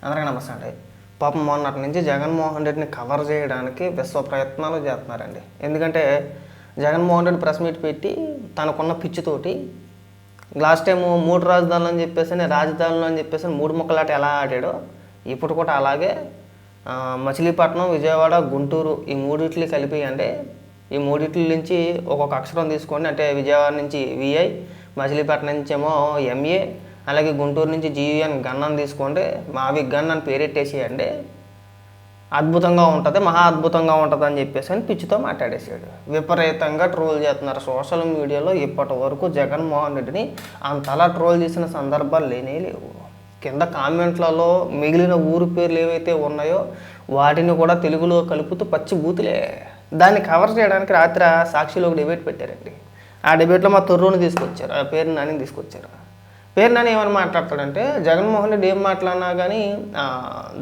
అందరికీ నమస్తే అండి. పాపం మొన్నటి నుంచి జగన్మోహన్ రెడ్డిని కవర్ చేయడానికి విశ్వ ప్రయత్నాలు చేస్తున్నారండి. ఎందుకంటే జగన్మోహన్ రెడ్డి ప్రెస్ మీట్ పెట్టి తనకున్న పిచ్చితోటి లాస్ట్ టైము 3 రాజధానులు అని చెప్పేసి రాజధానులు అని చెప్పేసి 3 ముక్కలాట ఎలా ఆడాడో ఇప్పుడు కూడా అలాగే మచిలీపట్నం, విజయవాడ, గుంటూరు ఈ మూడిట్లు కలిపి అంటే ఈ మూడిట్ల నుంచి ఒక్కొక్క అక్షరం తీసుకోండి. అంటే విజయవాడ నుంచి విఐ, మచిలీపట్నం నుంచి ఏమో ఎంఏ, అలాగే గుంటూరు నుంచి జీయుఎన్ గన్ అని తీసుకోండి. మావి గన్ అని పేరెట్టేసేయండి, అద్భుతంగా ఉంటుంది, మహా అద్భుతంగా ఉంటుంది అని చెప్పేసి అని పిచ్చితో మాట్లాడేసాడు. విపరీతంగా ట్రోల్ చేస్తున్నారు సోషల్ మీడియాలో. ఇప్పటి వరకు జగన్మోహన్ రెడ్డిని అంతలా ట్రోల్ చేసిన సందర్భాలు లేనే లేవు. కింద కామెంట్లలో మిగిలిన ఊరు పేర్లు ఏవైతే ఉన్నాయో వాటిని కూడా తెలుగులో కలుపుతూ పచ్చి బూతులే. దాన్ని కవర్ చేయడానికి రాత్రి సాక్షిలో ఒక డిబేట్ పెట్టారండి. ఆ డిబేట్లో మా తొర్రూని తీసుకొచ్చారు, ఆ పేరు నాని తీసుకొచ్చారు. పేరు నాని ఏమని మాట్లాడతాడంటే జగన్మోహన్ రెడ్డి ఏం మాట్లాడినా కానీ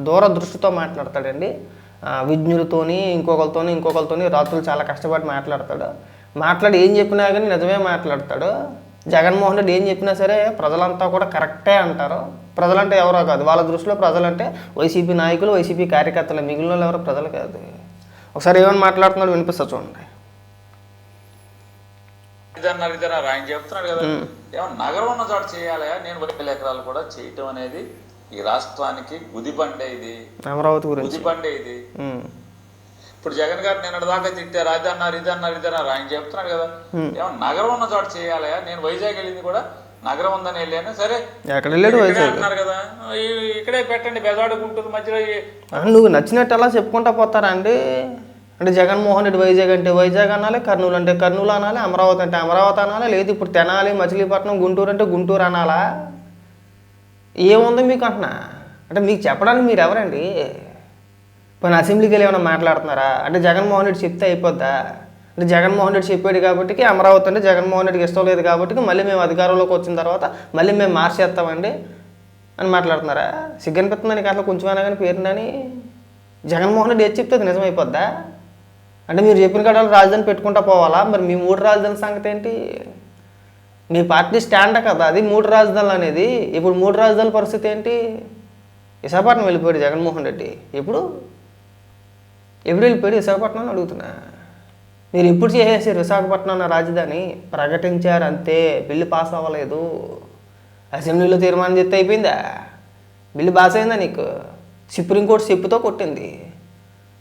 దూరదృష్టితో మాట్లాడతాడండి. విజ్ఞులతోని ఇంకొకరితోని రాత్రులు చాలా కష్టపడి మాట్లాడి ఏం చెప్పినా కానీ నిజమే మాట్లాడతాడు. జగన్మోహన్ రెడ్డి ఏం చెప్పినా సరే ప్రజలంతా కూడా కరెక్టే అంటారు. ప్రజలంటే ఎవరో కాదు, వాళ్ళ దృష్టిలో ప్రజలంటే వైసీపీ నాయకులు, వైసీపీ కార్యకర్తలు, మిగిలిన ఎవరో ప్రజలు కాదు. ఒకసారి ఏమని మాట్లాడుతున్నాడు వినిపిస్తా చూడండి. ఇదన్నారు ఆయన చెప్తున్నాడు కదా, ఏమన్నా నగరం ఉన్న చోట చేయాలి. నేను 1000 ఎకరాలు కూడా చేయటం అనేది ఈ రాష్ట్రానికి గుదిబండే, ఇది అమరావతి గురించి గుదిబండే. ఇది ఇప్పుడు జగన్ గారు నిన్న దాకా తిట్టారు, ఇదన్నారు ఆయన చెప్తున్నాడు కదా, ఏమన్నా నగరం ఉన్న చోట చేయాలి. నేను వైజాగ్ వెళ్ళింది కూడా నగరం ఉందని వెళ్ళాను. సరే అంటున్నారు కదా, ఇక్కడే పెట్టండి, బెజవాడ గుంటూరు మధ్యలో. నువ్వు నచ్చినట్టు అలా చెప్పుకుంటా పోతారా అండి? అంటే జగన్మోహన్ రెడ్డి వైజాగ్ అంటే వైజాగ్ అనాలి, కర్నూలు అంటే కర్నూలు అనాలి, అమరావతి అంటే అమరావతి అనాలి, లేదు ఇప్పుడు తెనాలి, మచిలీపట్నం, గుంటూరు అంటే గుంటూరు అనాలా? ఏముంది మీకు అంటున్నా? అంటే మీకు చెప్పడానికి మీరు ఎవరండి? పోనీ అసెంబ్లీకి వెళ్ళి ఏమైనా మాట్లాడుతున్నారా? అంటే జగన్మోహన్ రెడ్డి చెప్తే అయిపోద్దా? అంటే జగన్మోహన్ రెడ్డి చెప్పాడు కాబట్టి అమరావతి అంటే జగన్మోహన్ రెడ్డికి ఇష్టం లేదు కాబట్టి మళ్ళీ మేము అధికారంలోకి వచ్చిన తర్వాత మళ్ళీ మేము మార్చేస్తామండి అని మాట్లాడుతున్నారా? సిగ్గనిపిస్తుందా నీకు అట్లా కొంచెమైనా కానీ పేరునని? జగన్మోహన్ రెడ్డి ఏది చెప్తే అది నిజమైపోద్దా? అంటే మీరు చెప్పిన కాడ రాజధాని పెట్టుకుంటా పోవాలా? మరి మీ 3 రాజధానుల సంగతి ఏంటి? మీ పార్టీ స్టాండ్ కదా అది 3 రాజధానులు అనేది. ఇప్పుడు 3 రాజధానుల పరిస్థితి ఏంటి? విశాఖపట్నం వెళ్ళిపోయాడు జగన్మోహన్ రెడ్డి. ఎప్పుడు వెళ్ళిపోయాడు విశాఖపట్నం అని అడుగుతున్నా. మీరు ఎప్పుడు చేసేసారు విశాఖపట్నం అన్న రాజధాని? ప్రకటించారు అంతే, బిల్లు పాస్ అవ్వలేదు. అసెంబ్లీలో తీర్మానం చేస్తే అయిపోయిందా? బిల్లు పాస్ అయిందా నీకు? సుప్రీంకోర్టు చెప్పుతో కొట్టింది.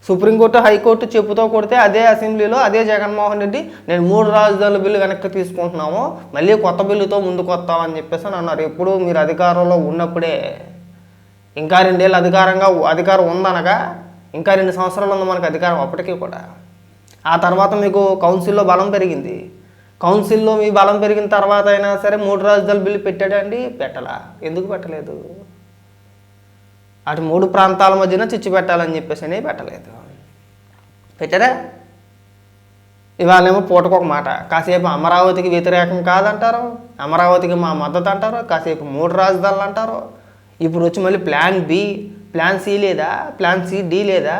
సుప్రీంకోర్టు, హైకోర్టు చెప్పుతో కొడితే అదే అసెంబ్లీలో అదే జగన్మోహన్ రెడ్డి నేను 3 రాజధానుల బిల్లు వెనక్కి తీసుకుంటున్నాము, మళ్ళీ కొత్త బిల్లుతో ముందుకు వస్తామని చెప్పేసి అని అన్నారు. ఎప్పుడు మీరు అధికారంలో ఉన్నప్పుడే. ఇంకా 2 ఏళ్ళు అధికారం ఉందనగా ఇంకా 2 సంవత్సరాలు ఉంది మనకు అధికారం అప్పటికీ కూడా. ఆ తర్వాత మీకు కౌన్సిల్లో బలం పెరిగింది. కౌన్సిల్లో మీ బలం పెరిగిన తర్వాత అయినా సరే 3 రాజధానుల బిల్లు పెట్టాడండి? పెట్టలా. ఎందుకు పెట్టలేదు? అటు 3 ప్రాంతాల మధ్యన చిచ్చు పెట్టాలని చెప్పేసి అని పెట్టలేదు. పెట్టారా? ఇవాళేమో పూటకొక మాట, కాసేపు అమరావతికి వ్యతిరేకం కాదంటారు, అమరావతికి మా మద్దతు అంటారు, కాసేపు 3 రాజధానులు అంటారు. ఇప్పుడు వచ్చి మళ్ళీ ప్లాన్ బి, ప్లాన్ సి లేదా, ప్లాన్ సి డి లేదా?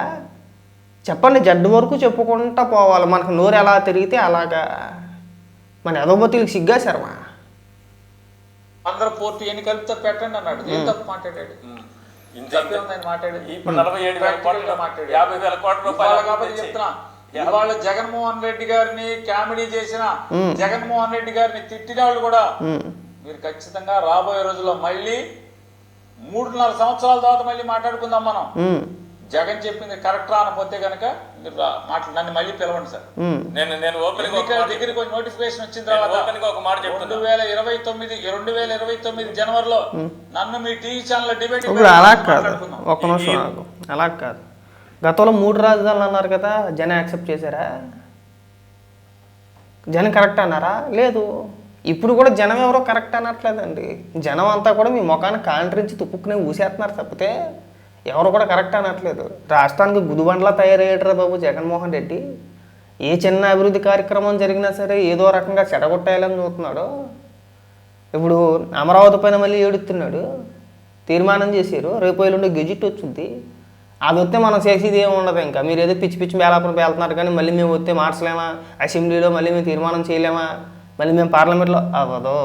చెప్పండి. జడ్డు వరకు చెప్పుకుంటా పోవాలి. మనకు నోరు ఎలా తిరిగితే అలాగా. మన ఎదవబతులకు సిగ్గా శర్మా. ఆంధ్ర పోర్టు ఎన్ని కలిపితే పెట్టండి అన్నాడు. ఏం తప్పు మాట్లాడాడు? చెప్తున్నా, ఇవాళ జగన్మోహన్ రెడ్డి గారిని కామెడీ చేసిన, జగన్మోహన్ రెడ్డి గారిని తిట్టిన వాళ్ళు కూడా మీరు ఖచ్చితంగా రాబోయే రోజుల్లో మళ్ళీ 3.5 సంవత్సరాల తర్వాత మళ్ళీ మాట్లాడుకుందాం మనం. జగన్ చెప్పింది కరెక్ట్ రానపోతే కనుక నన్ను మళ్ళీ పిలవండి సార్. నేను దగ్గరికి కొంచెం నోటిఫికేషన్ వచ్చిన తర్వాత 2029 జనవరిలో నన్ను మీ టీవీ ఛానల్ డిబేట్. అలా కాదు, ఒక్క నిమిషం నాకు. అలా కాదు. గతంలో 3 రాజధానులు అన్నారు కదా, జనం యాక్సెప్ట్ చేశారా? జనం కరెక్ట్ అన్నారా? లేదు. ఇప్పుడు కూడా జనం ఎవరో కరెక్ట్ అనట్లేదండి. జనం అంతా కూడా మీ ముఖాన్ని కాంట్రించి తుప్పుకునే ఊసేస్తున్నారు తప్పితే ఎవరు కూడా కరెక్ట్ అనట్లేదు. రాష్ట్రానికి గుదిబండ్లా తయారయ్యాడు బాబు జగన్మోహన్ రెడ్డి. ఏ చిన్న అభివృద్ధి కార్యక్రమం జరిగినా సరే ఏదో రకంగా చెడగొట్టేయాలని చూస్తున్నాడు. ఇప్పుడు అమరావతి పైన మళ్ళీ ఏడుస్తున్నాడు. తీర్మానం చేశారు, రేపు ఎల్లుండి గెజిట్ వచ్చింది. అది వస్తే మనం చేసేది ఏమి ఉండదు. ఇంకా మీరు ఏదో పిచ్చి వేలాపురం వెళ్తున్నారు కానీ మళ్ళీ మేము వస్తే మార్చలేమా? అసెంబ్లీలో మళ్ళీ మేము తీర్మానం చేయలేమా? మళ్ళీ మేము పార్లమెంట్లో అవ్వదు.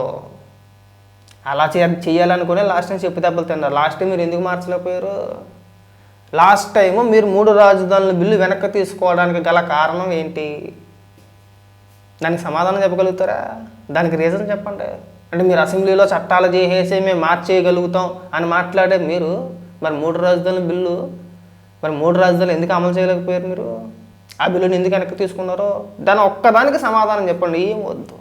అలా చేయాలనుకునే లాస్ట్ టైం చెప్పు దెబ్బలు తిన్నారు. లాస్ట్ టైం మీరు ఎందుకు మార్చలేకపోయారు? లాస్ట్ టైము మీరు 3 రాజధానుల బిల్లు వెనక్కి తీసుకోవడానికి గల కారణం ఏంటి? దానికి సమాధానం చెప్పగలుగుతారా? దానికి రీజన్ చెప్పండి. అంటే మీరు అసెంబ్లీలో చట్టాలు చేసేసి మేము మార్చేయగలుగుతాం అని మాట్లాడే మీరు మరి 3 రాజధానుల బిల్లు మరి 3 రాజధానులు ఎందుకు అమలు చేయలేకపోయారు? మీరు ఆ బిల్లుని ఎందుకు వెనక్కి తీసుకున్నారో దాని ఒక్కదానికి సమాధానం చెప్పండి. ఏం వద్దు.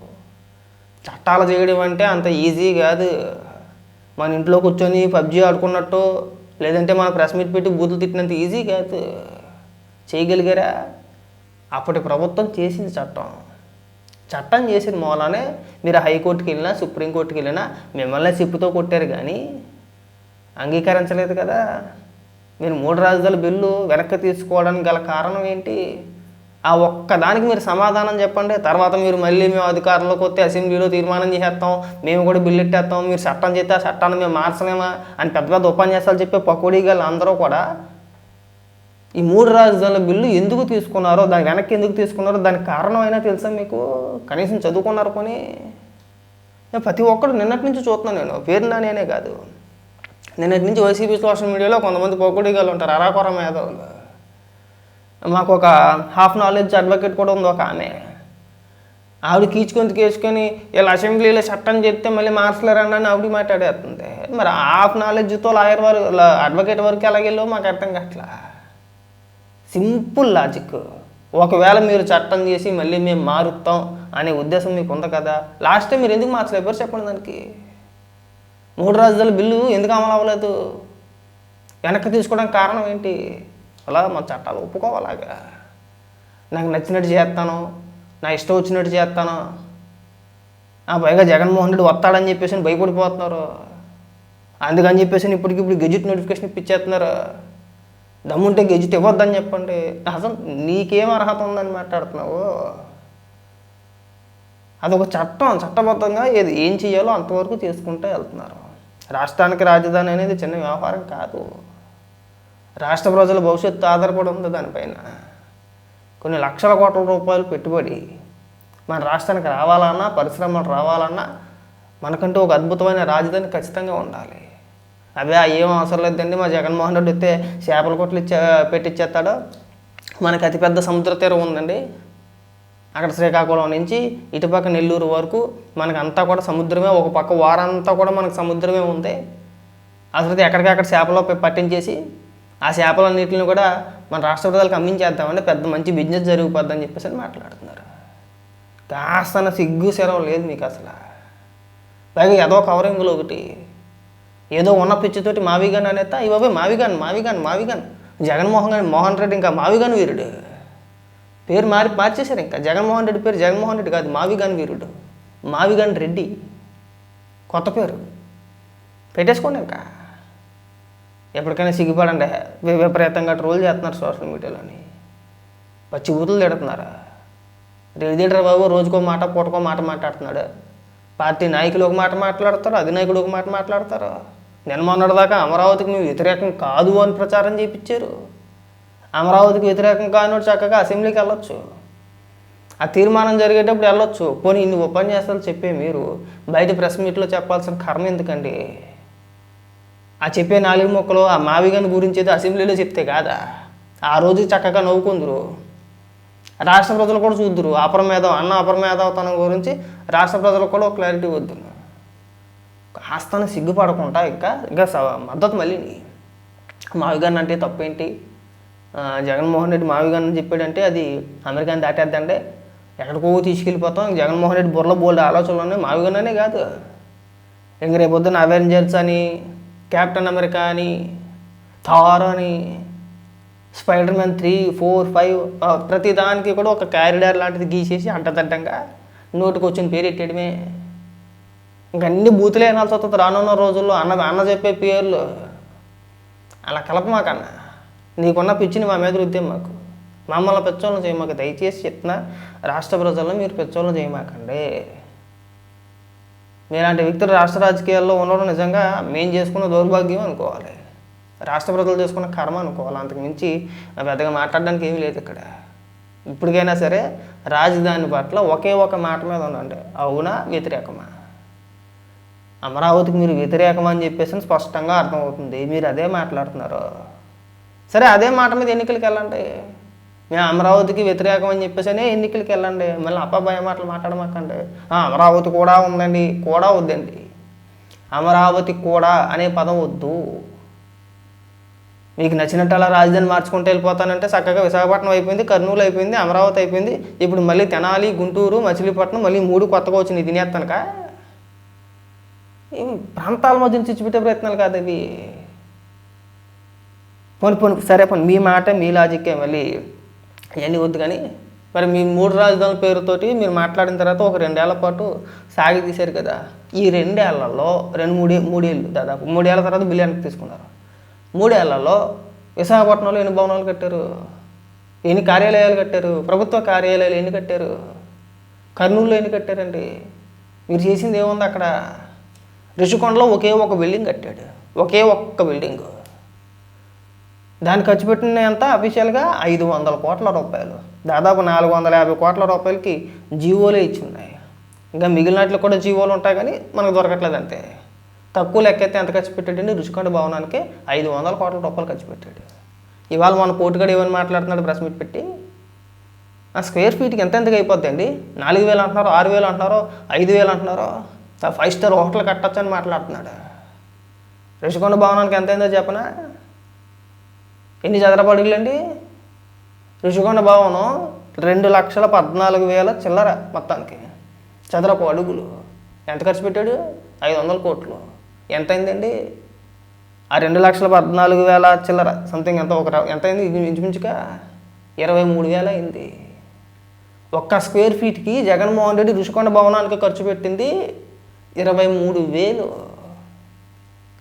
చట్టాలు చేయడం అంటే అంత ఈజీ కాదు. మన ఇంట్లో కూర్చొని పబ్జీ ఆడుకున్నట్టు లేదంటే మన ప్రెస్ మీట్ పెట్టి బూతులు తిట్టినంత ఈజీ కాదు. చేయగలిగారా? అప్పటి ప్రభుత్వం చేసింది చట్టం చేసిన మూలానే మీరు హైకోర్టుకి వెళ్ళినా సుప్రీంకోర్టుకి వెళ్ళినా మిమ్మల్ని చెప్పుతో కొట్టారు కానీ అంగీకరించలేదు కదా. మీరు 3 రాజధానుల బిల్లు వెనక్కి తీసుకోవడానికి గల కారణం ఏంటి? ఆ ఒక్కదానికి మీరు సమాధానం చెప్పండి. తర్వాత మీరు మళ్ళీ మేము అధికారంలోకి వస్తే అసెంబ్లీలో తీర్మానం చేసేస్తాం, మేము కూడా బిల్లు ఎట్టేస్తాం, మీరు చట్టం చేస్తే ఆ చట్టాన్ని మేము మార్చలేమా అని పెద్ద పెద్ద ఉపన్యాసాలు చెప్పే పకోడీగాళ్ళు అందరూ కూడా ఈ 3 రాజధానుల బిల్లు ఎందుకు తీసుకున్నారో, దాని వెనక్కి ఎందుకు తీసుకున్నారో దానికి కారణం అయినా తెలుసా మీకు? కనీసం చదువుకున్నారు కొని? ప్రతి ఒక్కరు నిన్నటి నుంచి చూస్తున్నాను నేను, పేరు నేనే కాదు, నిన్నటి నుంచి వైసీపీ సోషల్ మీడియాలో కొంతమంది పకోడీగాళ్ళు ఉంటారు, అరాకొర మేధావులు. మాకు ఒక హాఫ్ నాలెడ్జ్ అడ్వకేట్ కూడా ఉంది ఒక ఆమె. ఆవిడ కీచుకొని ఇలా అసెంబ్లీలో చట్టం చెప్తే మళ్ళీ మార్చలేరండి అని ఆవిడ మాట్లాడేస్తుంది. మరి హాఫ్ నాలెడ్జ్తో లాయర్ వరకు అడ్వకేట్ వరకు ఎలాగెళ్ళో మాకు అర్థం కావట్లా. Simple logic. ఒకవేళ మీరు చట్టం చేసి మళ్ళీ మేము మారుతాం అనే ఉద్దేశం మీకు ఉంది కదా, లాస్ట్ టైం మీరు ఎందుకు మార్చలేకపోయారు చెప్పండి. దానికి 3 రాజధానుల బిల్లు ఎందుకు అమలు అవ్వలేదు? వెనక్కి తీసుకోవడానికి కారణం ఏంటి? అలా మన చట్టాలు ఒప్పుకోవాలాగా. నాకు నచ్చినట్టు చేస్తాను, నా ఇష్టం వచ్చినట్టు చేస్తాను, పైగా జగన్మోహన్ రెడ్డి వస్తాడని చెప్పేసి భయపడిపోతున్నారు. అందుకని చెప్పేసి ఇప్పటికిప్పుడు గెజిట్ నోటిఫికేషన్ ఇప్పించేస్తున్నారు. దమ్ముంటే గెజిట్ ఇవ్వద్దని చెప్పండి. అసలు నీకేం అర్హత ఉందని మాట్లాడుతున్నావు? అదొక చట్టబద్ధంగా ఏం చేయాలో అంతవరకు చేసుకుంటూ వెళ్తున్నారు. రాష్ట్రానికి రాజధాని అనేది చిన్న వ్యవహారం కాదు. రాష్ట్ర ప్రజల భవిష్యత్తు ఆధారపడి ఉంది దానిపైన. కొన్ని లక్షల కోట్ల రూపాయలు పెట్టుబడి మన రాష్ట్రానికి రావాలన్నా, పరిశ్రమలు రావాలన్నా మనకంటూ ఒక అద్భుతమైన రాజధాని ఖచ్చితంగా ఉండాలి. ఏం అవసరం లేదండి, మా జగన్మోహన్ రెడ్డి వస్తే చేపల కొట్లు పెట్టిచ్చేస్తాడు. మనకి అతిపెద్ద సముద్ర తీరం ఉందండి. అక్కడ శ్రీకాకుళం నుంచి ఇటుపక్క నెల్లూరు వరకు మనకు అంతా కూడా సముద్రమే. ఒక పక్క వారంతా కూడా మనకు సముద్రమే ఉంది. అసలు ఎక్కడికక్కడ చేపలు పట్టించేసి ఆ చేపలన్నింటిని కూడా మన రాష్ట్ర ప్రజలకు అమ్మించేద్దామంటే పెద్ద మంచి బిజినెస్ జరిగిపోద్దని చెప్పేసి అని మాట్లాడుతున్నారు. కాస్త సిగ్గు సెరవు లేదు మీకు అసలు. పైగా ఏదో కవరింగ్లో ఒకటి ఏదో ఉన్న పిచ్చితోటి మావిగాన్ అనేస్తా. ఇవ్వే మావిగాన్ మోహన్ రెడ్డి ఇంకా మావిగాన్ వీరుడు పేరు మార్చేశారు. ఇంకా జగన్మోహన్ రెడ్డి పేరు జగన్మోహన్ రెడ్డి కాదు, మావిగాన్ వీరుడు, మావిగాన్ రెడ్డి కొత్త పేరు పెట్టేసుకోండి. ఇంకా ఎప్పటికైనా సిగ్గుపడండి. విపరీతంగా ట్రోల్ చేస్తున్నారు సోషల్ మీడియాలోని, పచ్చి బూతులు తిడుతున్నారు. రేడియేటర్ బాబు రోజుకో మాట పూటకో మాట మాట్లాడుతున్నాడు. పార్టీ నాయకులు ఒక మాట మాట్లాడతారు, అధినాయకుడు ఒక మాట మాట్లాడతారు. మొన్నటిదాకా అమరావతికి మేము వ్యతిరేకం కాదు అని ప్రచారం చేయించారు. అమరావతికి వ్యతిరేకం కానివాడు చక్కగా అసెంబ్లీకి వెళ్ళొచ్చు, ఆ తీర్మానం జరిగేటప్పుడు వెళ్ళొచ్చు. పోనీ ఇన్ని ఉపన్యాసాలు చెప్పే మీరు బయట ప్రెస్ మీట్లో చెప్పాల్సిన కర్మ ఎందుకండి? ఆ చెప్పే 4 ముక్కలు ఆ మావిగన్ గురించి ఏదో అసెంబ్లీలో చెప్తే కాదా? ఆ రోజు చక్కగా నవ్వుకుందరు. రాష్ట్ర ప్రజలు కూడా చూద్దరు. అపరమేధావతనం గురించి రాష్ట్ర ప్రజలకు కూడా ఒక క్లారిటీ వద్దు. కాస్త సిగ్గుపడకుండా ఇంకా మద్దతు మళ్ళీ మావిగన్ అంటే తప్పేంటి? జగన్మోహన్ రెడ్డి మావిగన్ చెప్పాడంటే అది అమెరికాని దాటేద్దంటే ఎక్కడికో తీసుకెళ్ళిపోతాం. జగన్మోహన్ రెడ్డి బుర్రలో బోల్డ్ ఆలోచనలు ఉన్నాయి. మావిగన్ అనే కాదు, ఇంక రేపొద్దున అవెంజర్స్ అని, కెప్టెన్ అమెరికా అని, థార్ అని, స్పైడర్ మ్యాన్ 3, 4, 5 ప్రతి దానికి కూడా ఒక క్యారిడార్ లాంటిది గీసేసి అడ్డదడ్డంగా నోటికి వచ్చిన పేరు ఎట్టేయడమే. ఇంకా అన్ని బూతులే వినాల్సి వస్తుంది రానున్న రోజుల్లో. అన్న చెప్పే పేర్లు అలా కలపమాకన్నా. నీకున్న పిచ్చిని మా మీద రుద్దే మాకు, మమ్మల్ని పెచ్చోళ్ళని చేయమాక. దయచేసి చెప్తున్నా, రాష్ట్ర ప్రజలను మీరు పెచ్చోళ్ళని చేయమాకండి. మీలాంటి వ్యక్తులు రాష్ట్ర రాజకీయాల్లో ఉండడం నిజంగా మేము చేసుకున్న దౌర్భాగ్యం అనుకోవాలి, రాష్ట్ర ప్రజలు చేసుకున్న కర్మ అనుకోవాలి. అంతకు మించి పెద్దగా మాట్లాడడానికి ఏమీ లేదు ఇక్కడ. ఇప్పటికైనా సరే రాజధాని పట్ల ఒకే ఒక మాట మీద ఉండండి, అవునా వ్యతిరేకమా? అమరావతికి మీరు వ్యతిరేకం అని చెప్పేసి స్పష్టంగా అర్థమవుతుంది. మీరు అదే మాట్లాడుతున్నారు. సరే, అదే మాట మీద ఎన్నికలకు వెళ్ళండి. మేము అమరావతికి వ్యతిరేకం అని చెప్పేసి ఎన్నికలకి వెళ్ళండి. మళ్ళీ అబ్బాయి మాటలు మాట్లాడమాకండి. అమరావతి కూడా ఉందండి, కూడా వద్దండి. అమరావతి కూడా అనే పదం వద్దు. మీకు నచ్చినట్టు అలా రాజధాని మార్చుకుంటూ వెళ్ళిపోతానంటే చక్కగా విశాఖపట్నం అయిపోయింది, కర్నూలు అయిపోయింది, అమరావతి అయిపోయింది. ఇప్పుడు మళ్ళీ తెనాలి, గుంటూరు, మచిలీపట్నం మళ్ళీ 3 కొత్తగా వచ్చినాయి. తినేస్తానుక ఇవి ప్రాంతాల మధ్య చిచ్చుపెట్టే ప్రయత్నాలు కాదు అవి. పోనీ సరే, మీ మాట మీ లాజిక్కే, మళ్ళీ ఇవన్నీ వద్దు. కానీ మరి మీ 3 రాజధానుల పేరుతోటి మీరు మాట్లాడిన తర్వాత ఒక 2 ఏళ్ల పాటు సాగి తీశారు కదా. ఈ 2 ఏళ్లలో 3 ఏళ్ళు దాదాపు 3 ఏళ్ల తర్వాత బిల్లు తీసుకున్నారు. 3 ఏళ్లలో విశాఖపట్నంలో ఎన్ని భవనాలు కట్టారు, ఎన్ని కార్యాలయాలు కట్టారు, ప్రభుత్వ కార్యాలయాలు ఎన్ని కట్టారు, కర్నూలులో ఎన్ని కట్టారండి? మీరు చేసింది ఏముంది అక్కడ? రిషికొండలో ఒకే ఒక బిల్డింగ్ కట్టాడు, ఒకే ఒక్క బిల్డింగ్. దాన్ని ఖర్చు పెట్టిన ఎంత అఫీషియల్గా 500 కోట్ల రూపాయలు, దాదాపు 450 కోట్ల రూపాయలకి జీవోలే ఇచ్చున్నాయి. ఇంకా మిగిలినట్లు కూడా జీవోలు ఉంటాయి, కానీ మనకు దొరకట్లేదు అంతే. తక్కువ లెక్కైతే ఎంత ఖర్చు పెట్టాడండి? రుషికొండ భవనానికి 500 కోట్ల రూపాయలు ఖర్చు పెట్టాడు. ఇవాళ మన పోటుగాడు ఏమని మాట్లాడుతున్నాడు ప్రెస్ మీట్ పెట్టి? ఆ స్క్వేర్ ఫీట్కి ఎంతెంతగా అయిపోద్ది అండి? 4,000 అంటున్నారు, 6,000 అంటున్నారు, 5,000 అంటున్నారు. 5 స్టార్ హోటల్ కట్టచ్చు అని మాట్లాడుతున్నాడు. రుషికొండ భవనానికి ఎంత అయిందో చెప్పనా? ఎన్ని చదరపు అడుగులండి? రుషికొండ భవనం 2,14,000 చిల్లర మొత్తానికి చదరపు అడుగులు. ఎంత ఖర్చు పెట్టాడు? 500 కోట్లు. ఎంత అయిందండి? ఆ 2,14,000 చిల్లర సంథింగ్ ఎంత అయింది? ఇంచుమించుగా 23,000 అయింది. ఒక్క స్క్వేర్ ఫీట్కి జగన్మోహన్ రెడ్డి రుషికొండ భవనానికి ఖర్చు పెట్టింది 23,000.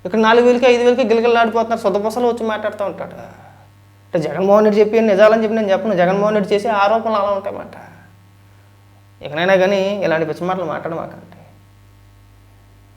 ఇక్కడ 4,000కి 5,000కి గిలగిలాడిపోతున్నారు. సొద్దపొసలు వచ్చి మాట్లాడుతూ ఉంటాడు. అంటే జగన్మోహన్ రెడ్డి చెప్పి నిజాలని చెప్పి నేను చెప్పను. జగన్మోహన్ రెడ్డి చేసే ఆరోపణలు అలా ఉంటాయన్నమాట. ఇకనైనా కానీ ఇలాంటి పిచ్చి మాటలు మాట్లాడమాకండి.